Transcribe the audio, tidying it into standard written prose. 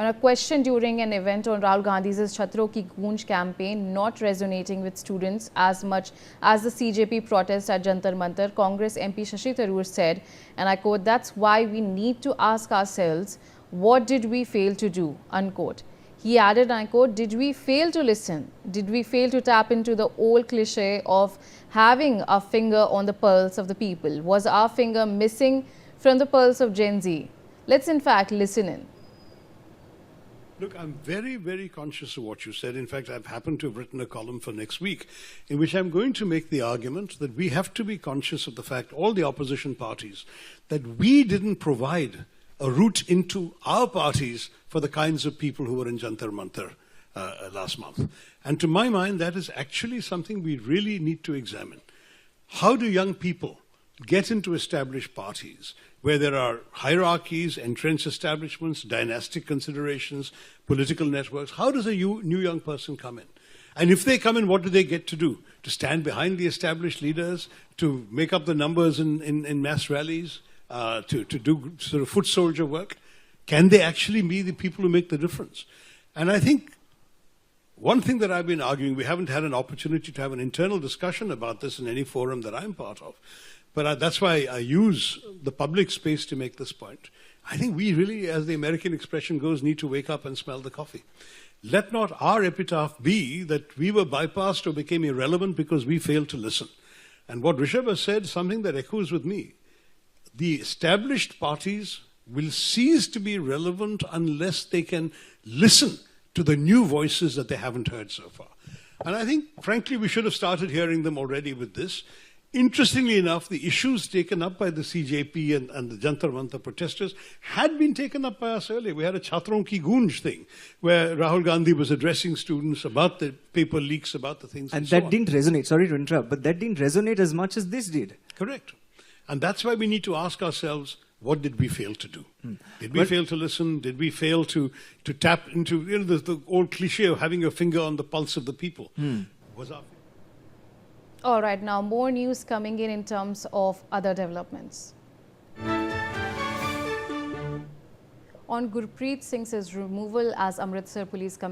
a question during an event on Rahul Gandhi's Chhatro Ki Goonj campaign not resonating with students as much as the CJP protest at Jantar Mantar, Congress MP Shashi Tharoor said, and I quote, "That's why we need to ask ourselves, what did we fail to do?" unquote. He added, I quote, "Did we fail to listen? Did we fail to tap into the old cliche of having our finger on the pulse of the people? Was our finger missing from the pulse of Gen Z? Let's in fact listen in." Look, I'm very, very conscious of what you said. In fact, I've happened to have written a column for next week in which I'm going to make the argument that we have to be conscious of the fact, all the opposition parties, that we didn't provide a route into our parties for the kinds of people who were in Jantar Mantar last month. And to my mind, that is actually something we really need to examine. How do young people get into established parties where there are hierarchies, entrenched establishments, dynastic considerations, political networks? How does a new young person come in? And if they come in, what do they get to do? To stand behind the established leaders, to make up the numbers in mass rallies, to do sort of foot soldier work? Can they actually be the people who make the difference? And I think one thing that I've been arguing, we haven't had an opportunity to have an internal discussion about this in any forum that I'm part of, but that's why I use the public space to make this point. I think we really, as the American expression goes, need to wake up and smell the coffee. Let not our epitaph be that we were bypassed or became irrelevant because we failed to listen. And what Rishabh has said, something that echoes with me. The established parties will cease to be relevant unless they can listen to the new voices that they haven't heard so far. And I think, frankly, we should have started hearing them already with this. Interestingly enough, the issues taken up by the CJP and the Jantar Mantar protesters had been taken up by us earlier. We had a Chhatron Ki Goonj thing where Rahul Gandhi was addressing students about the paper leaks, about the things and that didn't resonate. Sorry to interrupt, but that didn't resonate as much as this did. Correct. And that's why we need to ask ourselves, what did we fail to do? Did we fail to listen? Did we fail to tap into the old cliche of having your finger on the pulse of the people? Was our... All right, now more news coming in terms of other developments. On Gurpreet Singh's removal as Amritsar Police Commissioner,